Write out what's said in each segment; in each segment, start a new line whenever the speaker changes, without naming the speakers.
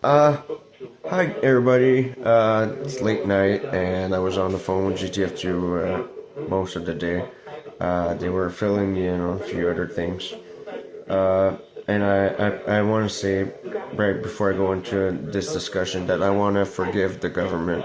Uh, Hi everybody. It's late night, and I was on the phone with GTF2 most of the day. They were filling me in on a few other things. And I want to say right before I go into this discussion that I want to forgive the government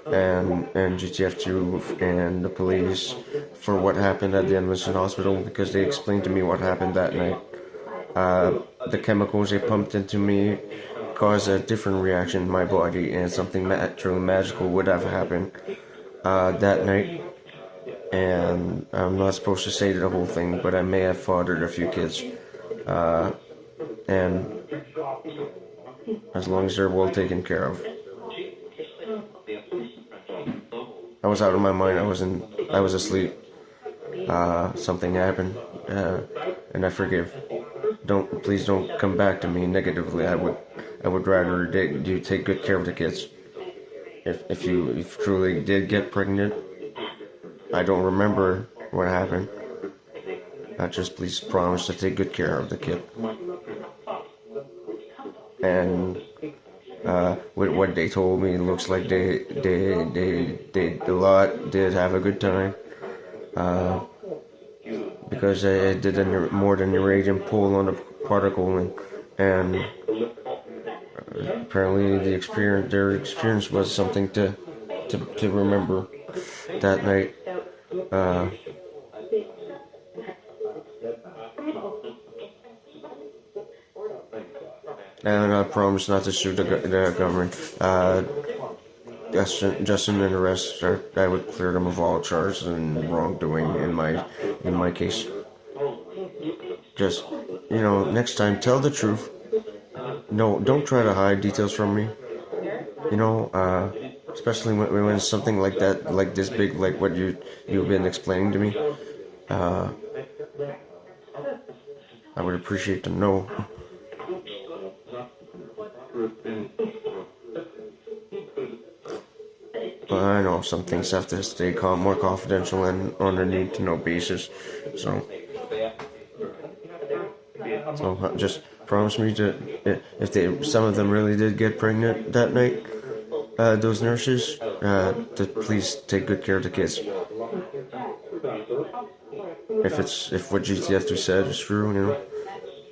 and GTF2 and the police for what happened at the Edmonton Hospital because they explained to me what happened that night. The chemicals they pumped into me caused a different reaction in my body, and something truly magical would have happened that night. And I'm not supposed to say the whole thing, but I may have fathered a few kids. And as long as they're well taken care of. I was out of my mind. I was asleep. Something happened, and I forgive. Please don't come back to me negatively. I would rather you take good care of the kids. If you truly did get pregnant, I don't remember what happened. Just please promise to take good care of the kid. And with what they told me, it looks like they a lot did have a good time. Because I did more than uranium pull on the particle, and apparently their experience was something to remember that night. And I promise not to sue the government. Justin and the rest, I would clear them of all charges and wrongdoing in my case. Just, next time, tell the truth. No, don't try to hide details from me. Especially when it's something like that, like this big, like what you've been explaining to me. I would appreciate to know. But I know some things have to stay more confidential and on a need-to-know basis. So just promise me if some of them really did get pregnant that night, those nurses, to please take good care of the kids. If what GTF2 said is true,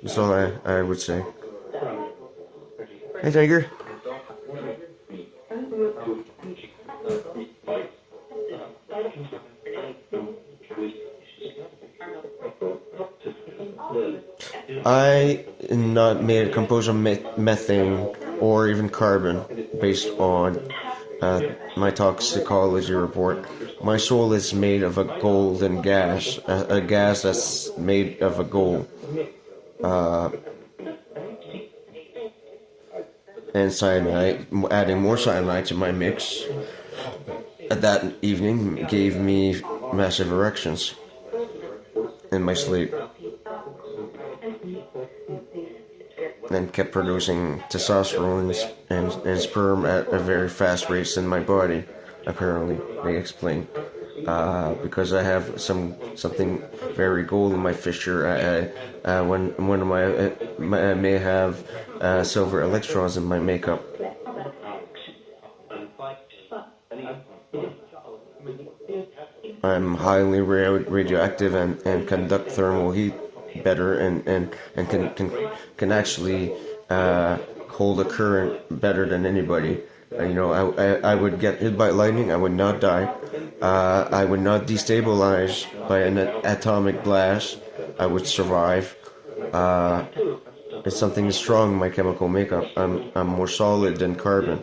that's all I would say. Hey, Tiger. I not made a composed of methane or even carbon based on my toxicology report. My soul is made of a golden gas, a gas that's made of a gold. And cyanide, adding more cyanide to my mix that evening gave me massive erections in my sleep. And kept producing testosterone and sperm at a very fast rate in my body. Apparently, they explained, because I have something very gold in my fissure. When one of I may have silver electrons in my makeup. I'm highly radioactive and conduct thermal heat better and can actually hold a current better than anybody. I would get hit by lightning. I would not die. I would not destabilize by an atomic blast. I would survive. It's something strong in my chemical makeup. I'm more solid than carbon.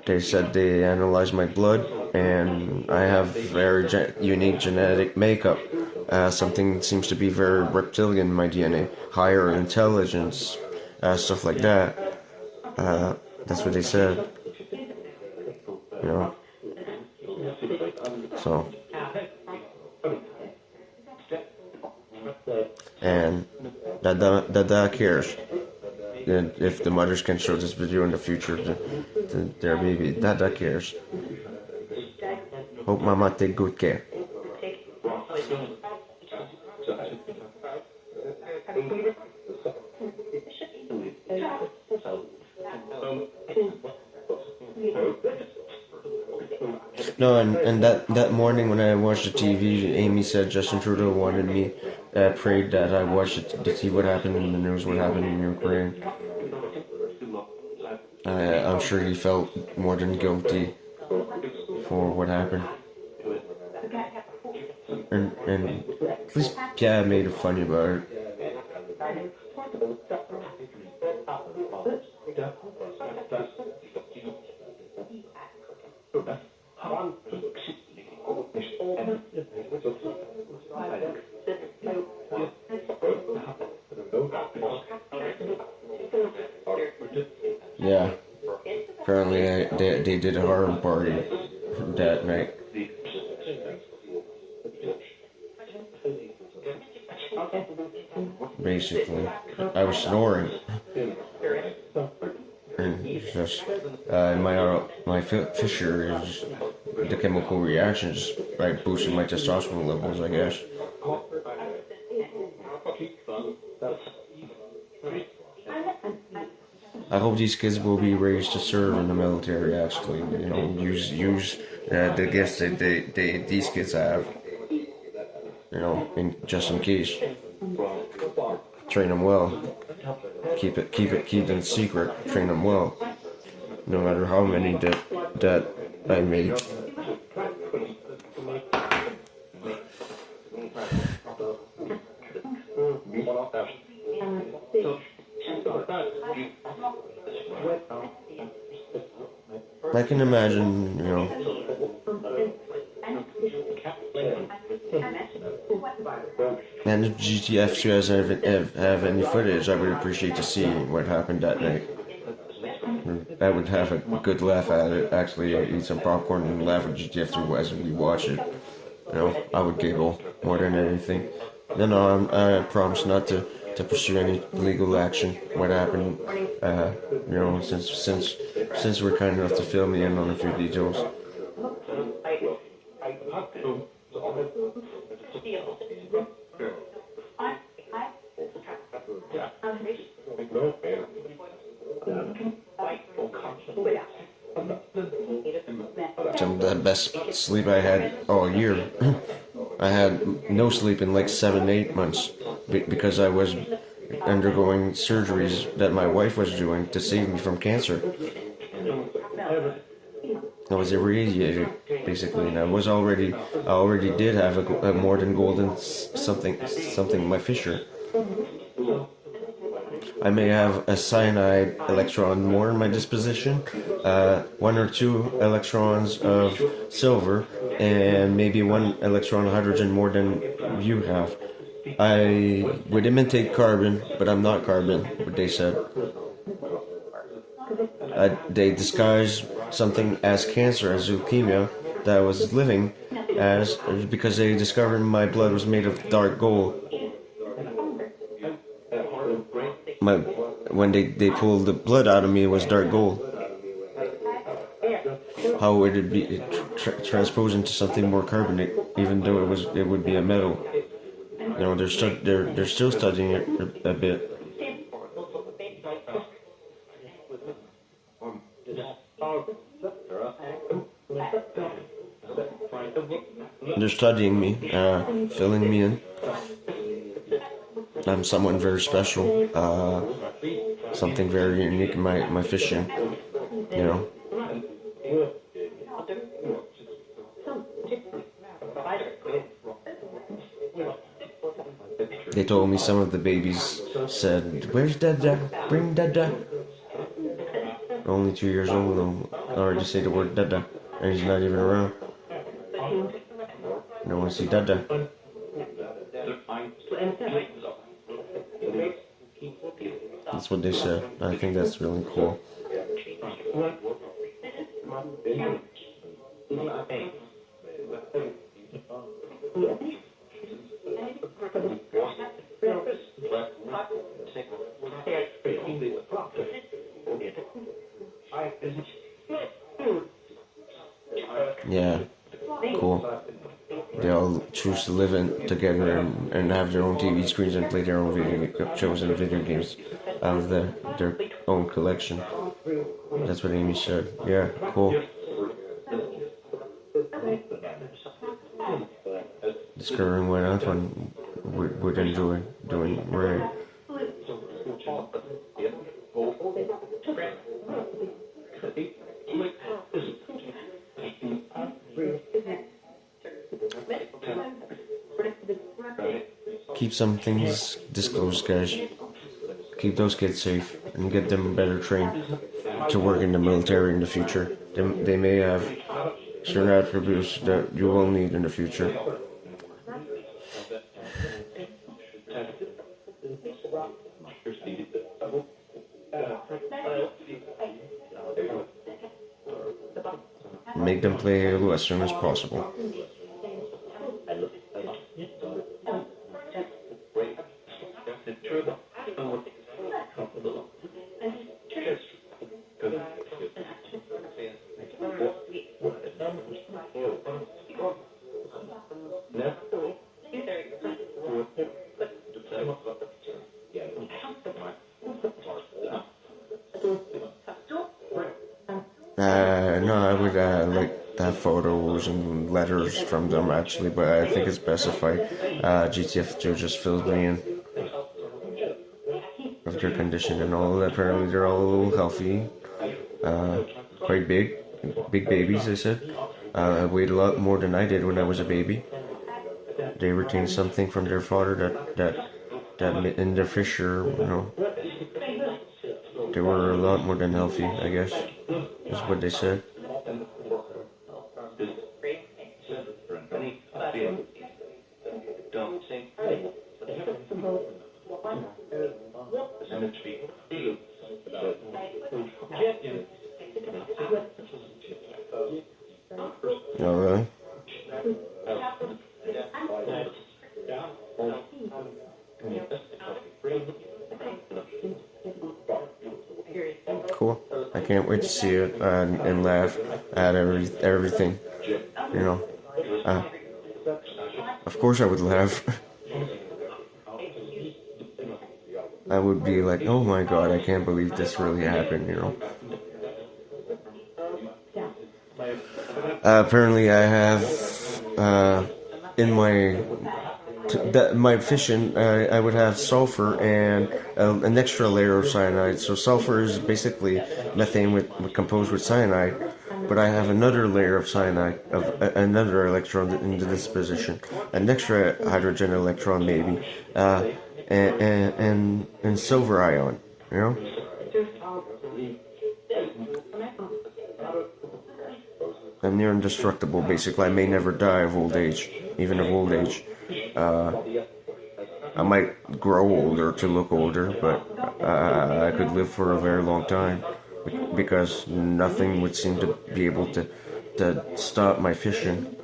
They said they analyzed my blood, and I have very unique genetic makeup. Something seems to be very reptilian in my DNA, higher intelligence, stuff like that. That's what they said. So, and that cares. And if the mothers can show this video in the future to their baby, that cares. Hope mama take good care. No, and that morning when I watched the TV, Amy said Justin Trudeau wanted me, prayed that I watch it to see what happened in the news, what happened in Ukraine. I'm sure he felt more than guilty for what happened. And at least Pierre made it funny about it. Yeah. Apparently they did a horror party that night. Basically, I was snoring, and it's just my fissure is the chemical reactions, right, boosting my testosterone levels, I guess. I hope these kids will be raised to serve in the military. Actually, use the gifts that these kids have. Just in case. Train them well. Keep them secret. Train them well. No matter how many that I made. I can imagine, and if GTF has have any footage, I would appreciate to see what happened that night. I would have a good laugh at it, actually eat some popcorn and laugh at GTF as we watch it. I would giggle more than anything. No, I promise not to pursue any legal action. What happened, since we're kind enough to fill me in on a few details. Some of the best sleep I had all year. I had no sleep in like 7-8 months because I was undergoing surgeries that my wife was doing to save me from cancer. I was irradiated, basically, and I already did have a more than golden something in my fissure. I may have a cyanide electron more in my disposition, 1 or 2 electrons of silver, and maybe 1 electron of hydrogen more than you have. I would imitate carbon, but I'm not carbon, what they said. They disguised something as cancer, as leukemia, that I was living as, because they discovered my blood was made of dark gold. When they pulled the blood out of me, it was dark gold. How would it be transposed into something more carbonate, even though it would be a metal? They're still studying it a bit. They're studying me, filling me in. I'm someone very special, something very unique in my fishing, They told me some of the babies said, "Where's Dada? Bring Dada." Only 2 years old, though. I already say the word Dada, and he's not even around. I don't want to see Dada. That's what they said. I think that's really cool. Yeah, cool. They all choose to live together and have their own TV screens and play their own video shows and video games. out of their own collection. That's what Amy said. Yeah, cool. Discovering what Antoine would enjoy doing. Right. Keep some things disclosed, guys. Keep those kids safe and get them better trained to work in the military in the future. They may have certain attributes that you will need in the future. Make them play Halo as soon as possible. No, I would like to have photos and letters from them actually, but I think it's specified. GTF2 just filled me in of their condition and all. Apparently they're all a little healthy, quite big babies, they said. Weighed a lot more than I did when I was a baby. They retained something from their father that in their fissure, you know. They were a lot more than healthy, I guess, is what they said. Oh, really? Cool. I can't wait to see it and laugh at everything. You know. Of course I would laugh. I would be like, oh my god, I can't believe this really happened, you know. Apparently I have in my fission, I would have sulfur and an extra layer of cyanide. So sulfur is basically methane composed with cyanide, but I have another layer of cyanide, of another electron into this position, an extra hydrogen electron maybe, and silver ion, you know. I'm near indestructible, basically. I may never die of old age, even of old age. I might grow older to look older, but I could live for a very long time because nothing would seem to be able to stop my fission.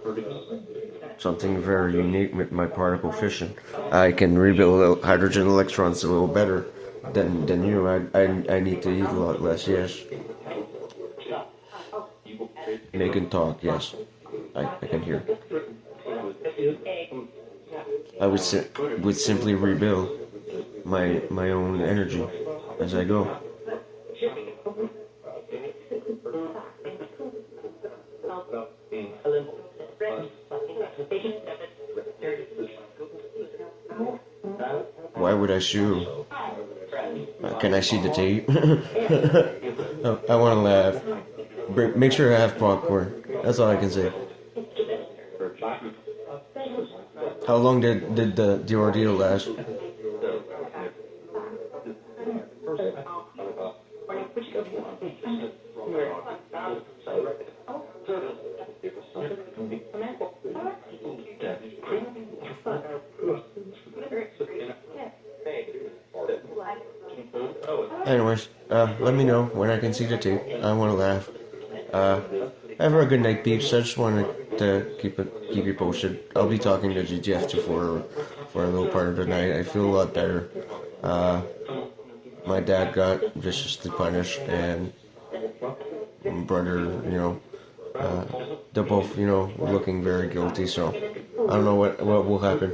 Something very unique with my particle fission. I can rebuild hydrogen electrons a little better than you. I need to eat a lot less, yes. They can talk, yes. I can hear. I would simply rebuild my own energy as I go. Why would I sue? Can I see the tape? I want to laugh. Make sure I have popcorn. That's all I can say. How long did the ordeal last? Anyways, let me know when I can see the tape. I want to laugh. Have a good night, peeps. I just wanted to keep you posted. I'll be talking to GTF2 for a little part of the night. I feel a lot better. My dad got viciously punished, and my brother, you know, they're both, you know, looking very guilty. So I don't know what will happen.